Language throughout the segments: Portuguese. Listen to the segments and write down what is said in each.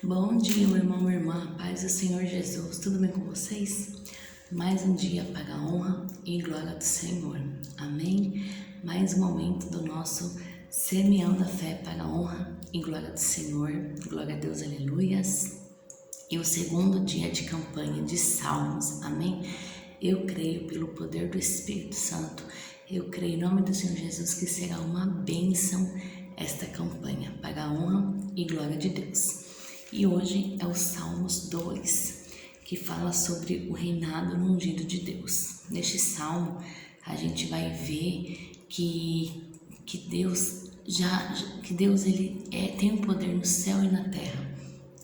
Bom dia, meu irmão, minha irmã, paz do Senhor Jesus, tudo bem com vocês? Mais um dia para a honra e glória do Senhor, amém? Mais um momento do nosso semeando a fé para a honra e glória do Senhor, glória a Deus, aleluias. E o segundo dia de campanha de Salmos, amém? Eu creio pelo poder do Espírito Santo, eu creio em nome do Senhor Jesus que será uma bênção esta campanha para a honra e glória de Deus. E hoje é o Salmos 2, que fala sobre o reinado no ungido de Deus. Neste salmo, a gente vai ver que Deus ele tem o poder no céu e na terra.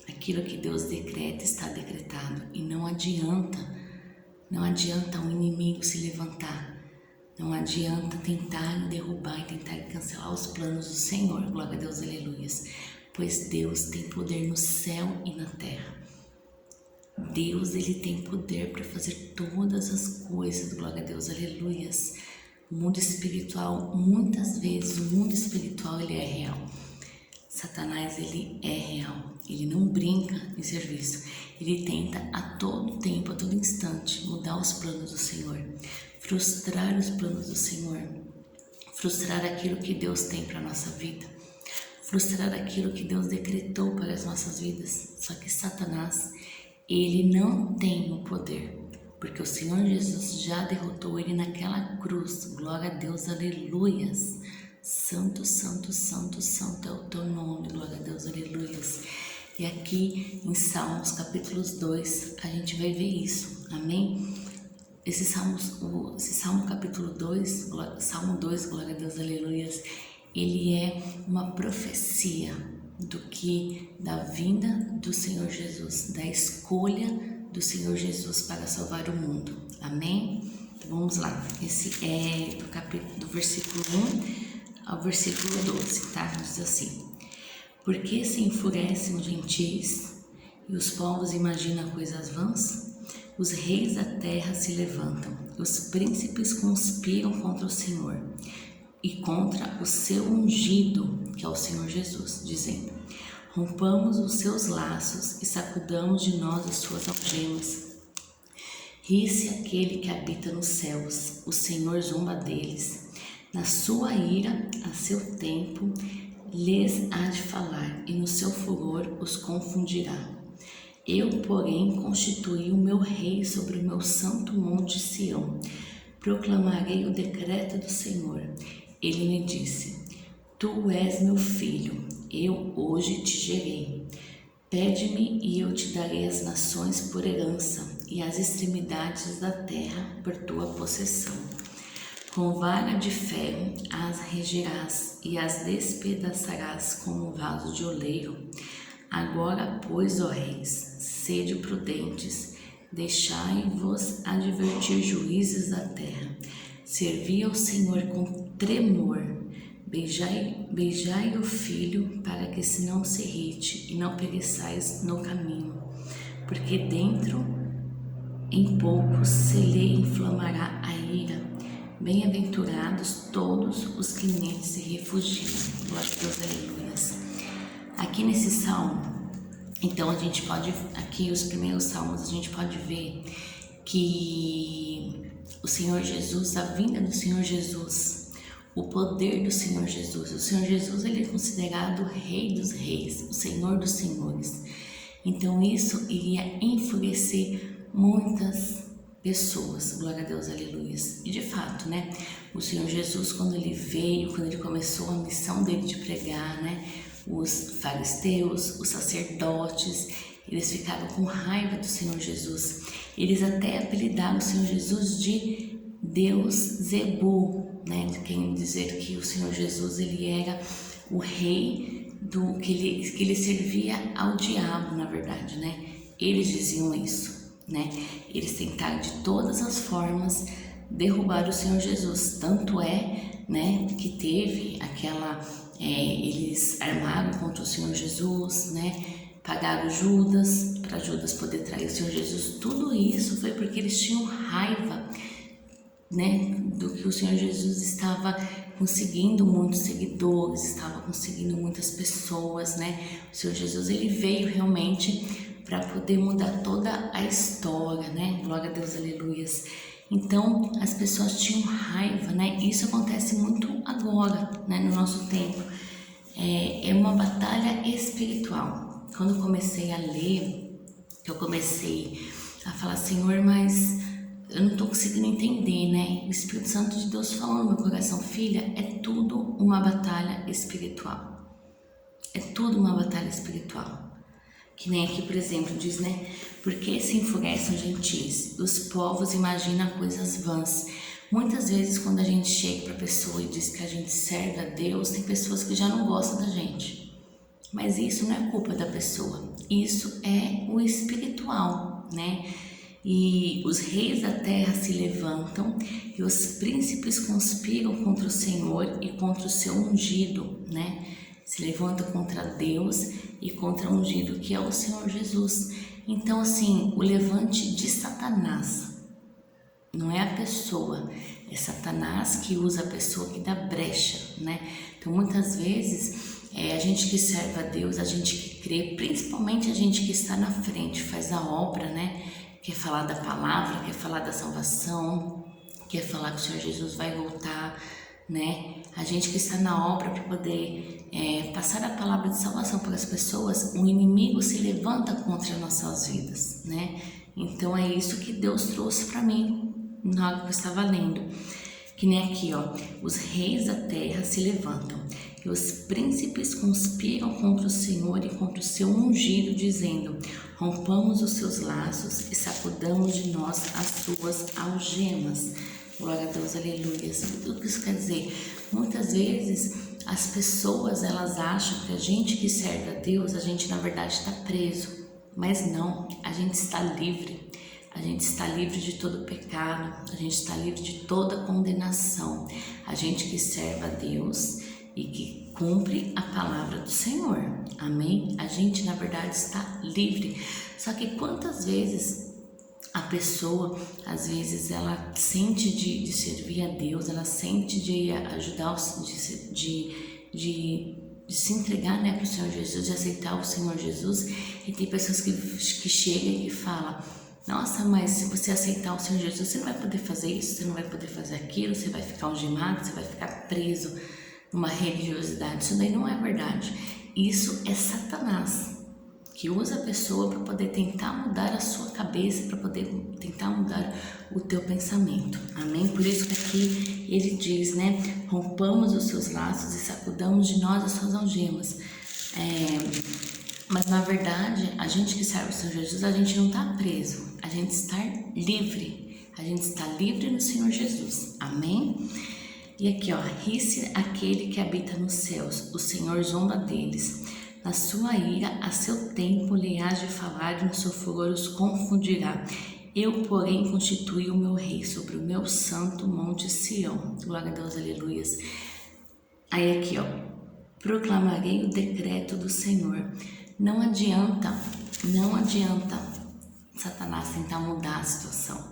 Aquilo que Deus decreta está decretado e não adianta o inimigo se levantar. Não adianta tentar derrubar e tentar cancelar os planos do Senhor, glória a Deus, aleluias. Pois Deus tem poder no céu e na terra. Deus, ele tem poder para fazer todas as coisas, glória a Deus, aleluias. O mundo espiritual, muitas vezes, o mundo espiritual, ele é real. Satanás, ele é real. Ele não brinca em serviço. Ele tenta a todo tempo, a todo instante, mudar os planos do Senhor. Frustrar os planos do Senhor. Frustrar aquilo que Deus tem para a nossa vida. Frustrar aquilo que Deus decretou para as nossas vidas. Só que Satanás, ele não tem o poder, porque o Senhor Jesus já derrotou ele naquela cruz. Glória a Deus, aleluias. Santo, santo, santo, santo é o teu nome, glória a Deus, aleluias. E aqui em Salmos capítulos 2, a gente vai ver isso, amém? Esse Salmo capítulo 2, Salmo 2, glória a Deus, aleluias, ele é uma profecia da vinda do Senhor Jesus, da escolha do Senhor Jesus para salvar o mundo, amém? Então vamos lá, esse é do versículo 1 ao versículo 12, tá? Diz assim: Por que se enfurecem os gentis e os povos imaginam coisas vãs? Os reis da terra se levantam, os príncipes conspiram contra o Senhor e contra o seu ungido, que é o Senhor Jesus, dizendo: Rompamos os seus laços e sacudamos de nós as suas algemas. Ri-se aquele que habita nos céus, o Senhor zomba deles. Na sua ira, a seu tempo, lhes há de falar, e no seu furor os confundirá. Eu, porém, constituí o meu rei sobre o meu santo monte Sião. Proclamarei o decreto do Senhor. Ele me disse: Tu és meu filho, eu hoje te gerei. Pede-me e eu te darei as nações por herança e as extremidades da terra por tua possessão. Com vara de ferro as regerás e as despedaçarás como vaso de oleiro. Agora, pois, ó reis, sede prudentes, deixai-vos advertir juízes da terra. Servi ao Senhor com tremor, beijai o filho, para que se não se irrite e não pereçais no caminho, porque dentro em pouco se lhe inflamará a ira. Bem-aventurados todos os que nele se refugiam. Glória a Deus, aleluias. Aqui nesse salmo, então a gente pode, aqui os primeiros salmos, a gente pode ver que o Senhor Jesus, a vinda do Senhor Jesus, o poder do Senhor Jesus. O Senhor Jesus, ele é considerado o Rei dos Reis, o Senhor dos Senhores. Então isso iria enfurecer muitas pessoas, glória a Deus, aleluias. E de fato, né, o Senhor Jesus, quando ele veio, quando ele começou a missão dele de pregar, né, os fariseus, os sacerdotes, eles ficaram com raiva do Senhor Jesus. Eles até apelidaram o Senhor Jesus de Deus Zebu, né, querendo dizer que o Senhor Jesus, ele era o rei que ele servia ao diabo, na verdade, né? Eles diziam isso. Né? Eles tentaram de todas as formas derrubar o Senhor Jesus. Tanto é, né, que teve eles armaram contra o Senhor Jesus, né? Pagaram Judas para Judas poder trair o Senhor Jesus. Tudo isso foi porque eles tinham raiva, né, do que o Senhor Jesus estava conseguindo muitos seguidores, estava conseguindo muitas pessoas, né? O Senhor Jesus, ele veio realmente para poder mudar toda a história, né? Glória a Deus, aleluias. Então, as pessoas tinham raiva, né? Isso acontece muito agora, né? No nosso tempo. É uma batalha espiritual. Quando eu comecei a ler, eu comecei a falar, Senhor, mas eu não estou conseguindo entender, né? O Espírito Santo de Deus falou no meu coração, filha, é tudo uma batalha espiritual. É tudo uma batalha espiritual. Que nem aqui, por exemplo, diz, né? Porque se enfurecem os gentis, os povos imaginam coisas vãs. Muitas vezes, quando a gente chega para a pessoa e diz que a gente serve a Deus, tem pessoas que já não gostam da gente. Mas isso não é culpa da pessoa, isso é o espiritual, né? E os reis da terra se levantam e os príncipes conspiram contra o Senhor e contra o seu ungido, né? Se levantam contra Deus e contra o ungido, que é o Senhor Jesus. Então, assim, o levante de Satanás não é a pessoa, é Satanás que usa a pessoa, que dá brecha, né? Então, muitas vezes, a gente que serve a Deus, a gente que crê, principalmente a gente que está na frente, faz a obra, né? Quer falar da palavra, quer falar da salvação, quer falar que o Senhor Jesus vai voltar, né? A gente que está na obra para poder passar a palavra de salvação para as pessoas, o inimigo se levanta contra nossas vidas, né? Então é isso que Deus trouxe para mim na hora que eu estava lendo. Que nem aqui, ó, os reis da terra se levantam e os príncipes conspiram contra o Senhor e contra o seu ungido, dizendo, rompamos os seus laços e sacudamos de nós as suas algemas. Glória a Deus, aleluias. O que isso quer dizer? Muitas vezes as pessoas, elas acham que a gente que serve a Deus, a gente na verdade está preso. Mas não, a gente está livre. A gente está livre de todo pecado, a gente está livre de toda condenação. A gente que serve a Deus e que cumpre a palavra do Senhor. Amém? A gente, na verdade, está livre. Só que quantas vezes a pessoa, às vezes, ela sente de servir a Deus, ela sente de ajudar, de se entregar, né, para o Senhor Jesus, de aceitar o Senhor Jesus. E tem pessoas que chegam e que falam, nossa, mas se você aceitar o Senhor Jesus, você não vai poder fazer isso, você não vai poder fazer aquilo, você vai ficar algemado, você vai ficar preso numa religiosidade. Isso daí não é verdade. Isso é Satanás, que usa a pessoa para poder tentar mudar a sua cabeça, para poder tentar mudar o teu pensamento. Amém? Por isso que aqui ele diz, né? Rompamos os seus laços e sacudamos de nós as suas algemas. Mas na verdade, a gente que serve o Senhor Jesus, a gente não está preso, a gente está livre. A gente está livre no Senhor Jesus. Amém? E aqui, ó, ri-se aquele que habita nos céus, o Senhor zomba deles. Na sua ira, a seu tempo lhe hás de falar, e no seu furor os confundirá. Eu, porém, constituí o meu rei sobre o meu santo monte Sião. Glória a Deus, aleluias. Aí aqui, ó, proclamarei o decreto do Senhor. Não adianta Satanás tentar mudar a situação.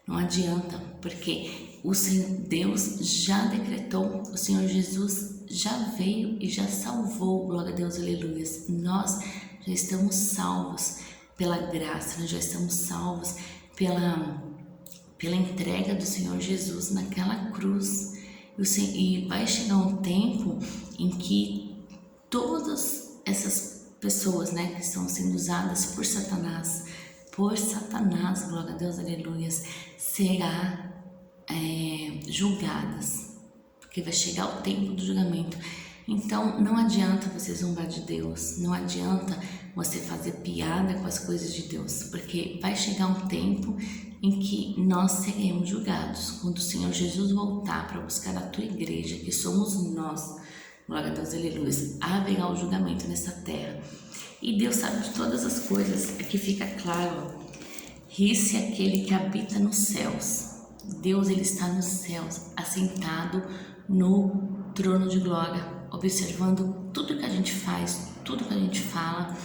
Não adianta, porque o Senhor Deus já decretou, o Senhor Jesus já veio e já salvou, glória a Deus, aleluias. Nós já estamos salvos pela graça, nós já estamos salvos pela entrega do Senhor Jesus naquela cruz. E vai chegar um tempo em que todas essas pessoas, né, que estão sendo usadas por Satanás, glória a Deus, aleluias, será julgadas, porque vai chegar o tempo do julgamento. Então não adianta você zombar de Deus, não adianta você fazer piada com as coisas de Deus, porque vai chegar um tempo em que nós seremos julgados, quando o Senhor Jesus voltar para buscar a tua igreja, que somos nós, glória a Deus, aleluia, haverá o julgamento nessa terra. E Deus sabe de todas as coisas, aqui fica claro, ri-se aquele que habita nos céus. Deus, ele está nos céus, assentado no trono de glória, observando tudo que a gente faz, tudo que a gente fala,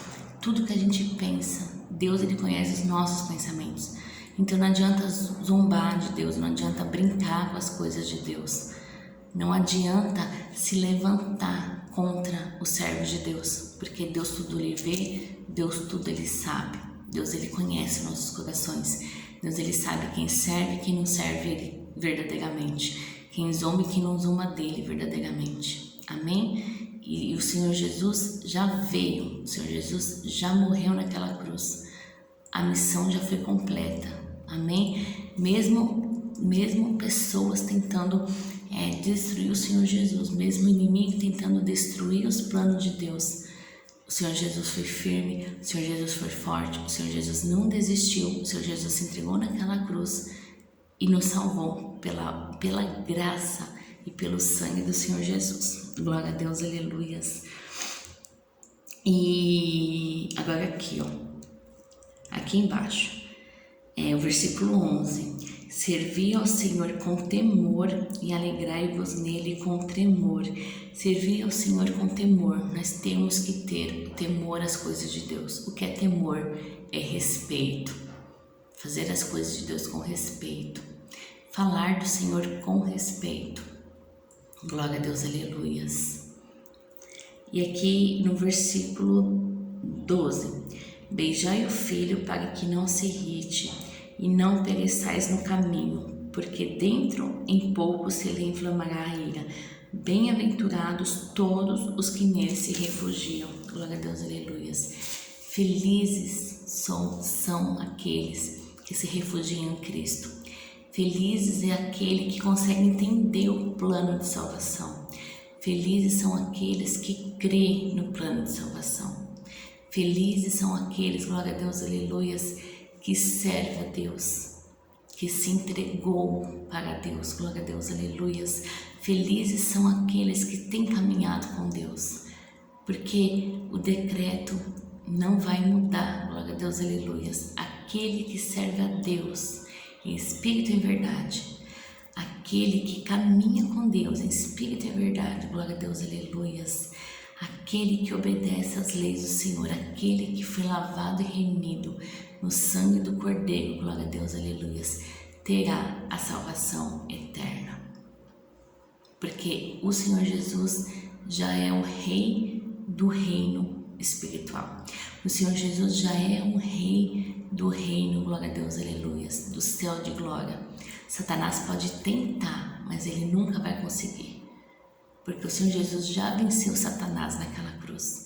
tudo que a gente pensa. Deus, ele conhece os nossos pensamentos. Então não adianta zombar de Deus, não adianta brincar com as coisas de Deus. Não adianta se levantar contra o servo de Deus, porque Deus tudo ele vê, Deus tudo ele sabe. Deus ele conhece nossos corações. Deus ele sabe quem serve e quem não serve ele verdadeiramente. Quem zomba e quem não zomba dele verdadeiramente. Amém? E o Senhor Jesus já veio, o Senhor Jesus já morreu naquela cruz. A missão já foi completa. Amém? Mesmo pessoas tentando destruir o Senhor Jesus, mesmo o inimigo tentando destruir os planos de Deus, o Senhor Jesus foi firme, o Senhor Jesus foi forte, o Senhor Jesus não desistiu, o Senhor Jesus se entregou naquela cruz e nos salvou pela graça e pelo sangue do Senhor Jesus. Glória a Deus, aleluias. E agora aqui, aqui embaixo, o versículo 11. Servi ao Senhor com temor e alegrai-vos nele com tremor. Servir ao Senhor com temor. Nós temos que ter temor às coisas de Deus. O que é temor? É respeito. Fazer as coisas de Deus com respeito. Falar do Senhor com respeito. Glória a Deus, aleluias. E aqui no versículo 12. Beijai o filho para que não se irrite e não pereçais no caminho, porque dentro em pouco se lhe inflamará a ira. Bem-aventurados todos os que nele se refugiam. Glória a Deus, aleluias. Felizes são aqueles que se refugiam em Cristo. Felizes é aquele que consegue entender o plano de salvação. Felizes são aqueles que creem no plano de salvação. Felizes são aqueles, glória a Deus, aleluias, que serve a Deus, que se entregou para Deus, glória a Deus, aleluias. Felizes são aqueles que têm caminhado com Deus, porque o decreto não vai mudar, glória a Deus, aleluias. Aquele que serve a Deus em espírito e em verdade, aquele que caminha com Deus em espírito e em verdade, glória a Deus, aleluias. Aquele que obedece às leis do Senhor, aquele que foi lavado e remido no sangue do Cordeiro, glória a Deus, aleluias, terá a salvação eterna. Porque o Senhor Jesus já é o rei do reino espiritual. O Senhor Jesus já é um rei do reino, glória a Deus, aleluias, do céu de glória. Satanás pode tentar, mas ele nunca vai conseguir. Porque o Senhor Jesus já venceu Satanás naquela cruz.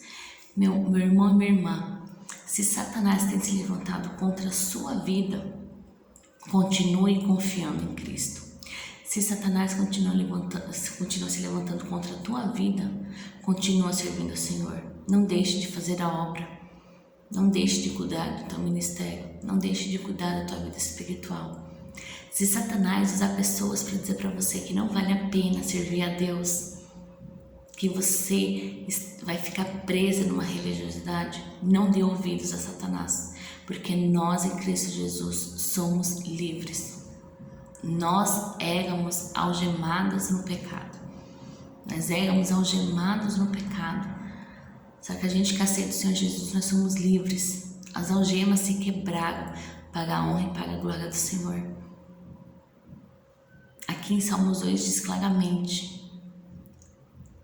Meu irmão e minha irmã, se Satanás tem se levantado contra a sua vida, continue confiando em Cristo. Se Satanás continua se levantando contra a tua vida, continua servindo ao Senhor. Não deixe de fazer a obra. Não deixe de cuidar do teu ministério. Não deixe de cuidar da tua vida espiritual. Se Satanás usar pessoas para dizer para você que não vale a pena servir a Deus, que você vai ficar presa numa religiosidade, não dê ouvidos a Satanás, porque nós em Cristo Jesus somos livres. Nós éramos algemados no pecado. Nós éramos algemados no pecado. Só que a gente que aceita o Senhor Jesus, nós somos livres. As algemas se quebraram para a honra e para a glória do Senhor. Aqui em Salmos 2 diz claramente: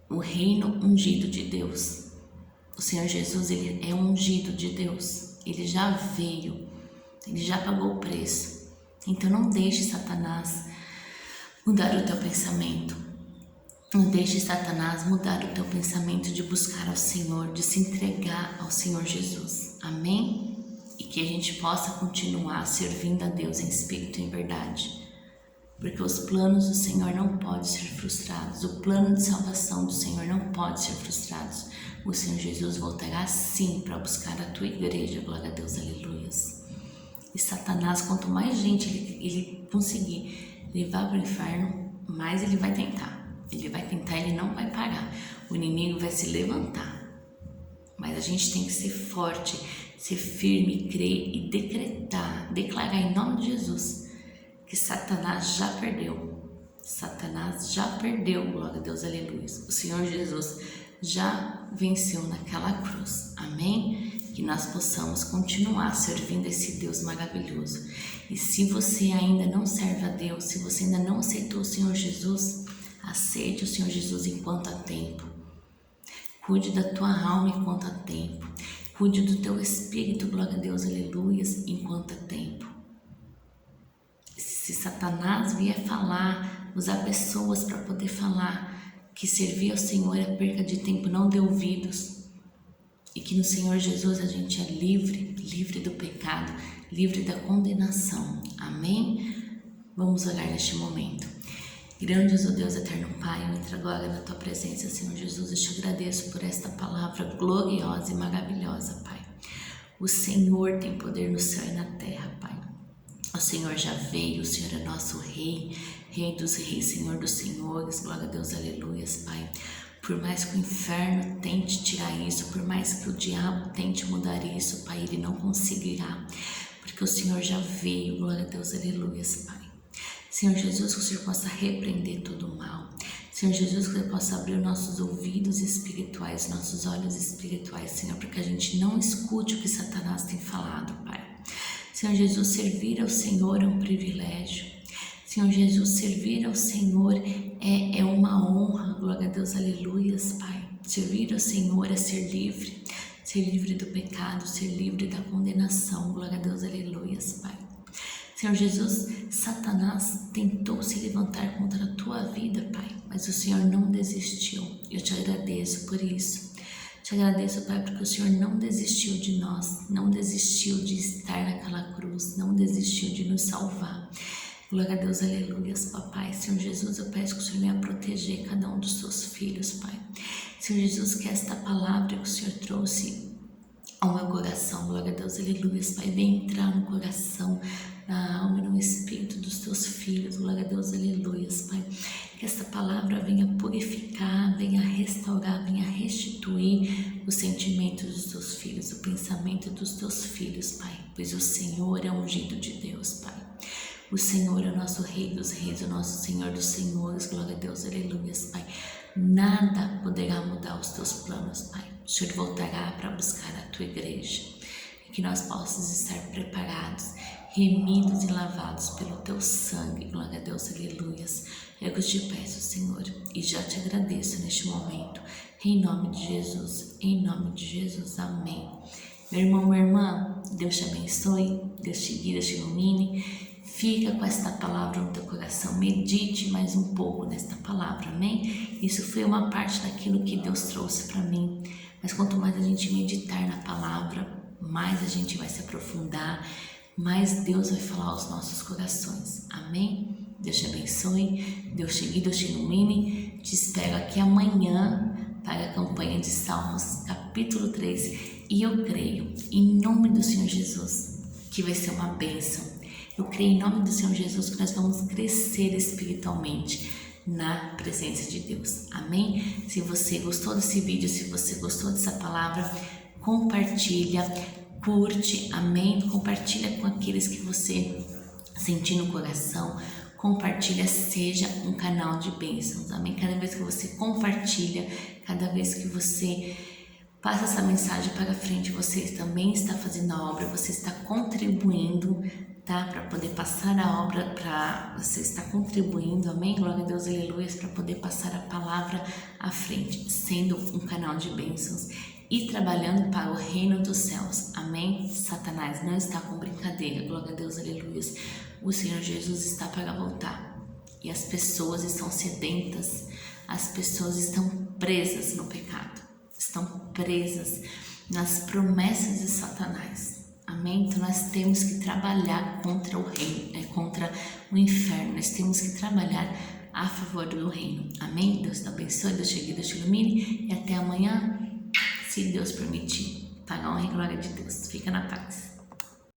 o reino ungido de Deus. O Senhor Jesus, ele é ungido de Deus. Ele já veio. Ele já pagou o preço. Então não deixe Satanás mudar o teu pensamento. Não deixe Satanás mudar o teu pensamento de buscar ao Senhor, de se entregar ao Senhor Jesus. Amém? E que a gente possa continuar servindo a Deus em espírito e em verdade. Porque os planos do Senhor não podem ser frustrados. O plano de salvação do Senhor não pode ser frustrado. O Senhor Jesus voltará sim para buscar a tua igreja. Glória a Deus, aleluias. E Satanás, quanto mais gente ele conseguir levar para o inferno, mais ele vai tentar. Ele vai tentar, ele não vai parar. O inimigo vai se levantar. Mas a gente tem que ser forte, ser firme, crer e declarar em nome de Jesus que Satanás já perdeu. Satanás já perdeu, glória a Deus, aleluia. O Senhor Jesus já venceu naquela cruz. Amém? Que nós possamos continuar servindo esse Deus maravilhoso. E se você ainda não serve a Deus, se você ainda não aceitou o Senhor Jesus, Aceite o Senhor Jesus enquanto há tempo. Cuide da tua alma enquanto há tempo. Cuide do teu espírito, glória a Deus, aleluias, enquanto há tempo. Se Satanás vier falar, usar pessoas para poder falar que servir ao Senhor é perca de tempo, não dê ouvidos. E que no Senhor Jesus a gente é livre, livre do pecado, livre da condenação. Amém? Vamos orar neste momento. Grandioso Deus, eterno Pai, eu entro agora na Tua presença, Senhor Jesus. Eu te agradeço por esta palavra gloriosa e maravilhosa, Pai. O Senhor tem poder no céu e na terra, Pai. O Senhor já veio, o Senhor é nosso Rei, Rei dos Reis, Senhor dos Senhores. Glória a Deus, aleluias, Pai. Por mais que o inferno tente tirar isso, por mais que o diabo tente mudar isso, Pai, ele não conseguirá, porque o Senhor já veio, glória a Deus, aleluias, Pai. Senhor Jesus, que o Senhor possa repreender todo o mal. Senhor Jesus, que Ele possa abrir nossos ouvidos espirituais, nossos olhos espirituais, Senhor, para que a gente não escute o que Satanás tem falado, Pai. Senhor Jesus, servir ao Senhor é um privilégio. Senhor Jesus, servir ao Senhor é uma honra, glória a Deus, aleluias, Pai. Servir ao Senhor é ser livre do pecado, ser livre da condenação, glória a Deus, aleluias, Pai. Senhor Jesus, Satanás tentou se levantar contra a tua vida, Pai, mas o Senhor não desistiu. Eu te agradeço por isso. Te agradeço, Pai, porque o Senhor não desistiu de nós, não desistiu de estar naquela cruz, não desistiu de nos salvar. Glória a Deus, aleluias, papai. Senhor Jesus, eu peço que o Senhor venha proteger cada um dos seus filhos, Pai. Senhor Jesus, que esta palavra que o Senhor trouxe ao meu coração, glória a Deus, aleluias, Pai, vem entrar no coração, na alma e no espírito dos teus filhos, glória a Deus, aleluias, Pai. Que esta palavra venha purificar, venha restaurar, venha restituir os sentimentos dos teus filhos, o pensamento dos teus filhos, Pai, pois o Senhor é ungido de Deus, Pai. O Senhor é o nosso Rei dos Reis, o nosso Senhor dos Senhores, glória a Deus, aleluias, Pai. Nada poderá mudar os teus planos, Pai. O Senhor voltará para buscar a tua igreja, e que nós possamos estar preparados, remidos e lavados pelo teu sangue, glória a Deus, aleluias. É o que eu te peço, Senhor, e já te agradeço neste momento, em nome de Jesus, amém. Meu irmão, minha irmã, Deus te abençoe, Deus te guie, Deus te ilumine. Fica com esta palavra no teu coração, medite mais um pouco nesta palavra, amém? Isso foi uma parte daquilo que Deus trouxe para mim, mas quanto mais a gente meditar na palavra, mais a gente vai se aprofundar, mais Deus vai falar aos nossos corações, amém? Deus te abençoe, Deus te guie, Deus te ilumine. Te espero aqui amanhã para a campanha de Salmos, capítulo 3, e eu creio, em nome do Senhor Jesus, que vai ser uma bênção. Eu creio em nome do Senhor Jesus que nós vamos crescer espiritualmente na presença de Deus, amém? Se você gostou desse vídeo, se você gostou dessa palavra, compartilha, curte, amém? Compartilha com aqueles que você sentir no coração, compartilha, seja um canal de bênçãos, amém? Cada vez que você compartilha, cada vez que você passa essa mensagem para frente, você também está fazendo a obra, você está contribuindo, tá? Para poder passar a obra, você está contribuindo, amém? Glória a Deus, aleluia, para poder passar a palavra à frente, sendo um canal de bênçãos e trabalhando para o reino dos céus, amém? Satanás não está com brincadeira, glória a Deus, aleluia. O Senhor Jesus está para voltar e as pessoas estão sedentas, as pessoas estão presas no pecado, estão presas nas promessas de Satanás, amém? Então nós temos que trabalhar contra o reino, contra o inferno, nós temos que trabalhar a favor do reino, amém? Deus te abençoe, Deus te guie, Deus te ilumine e até amanhã, se Deus permitir, para a honra e glória de Deus. Fica na paz.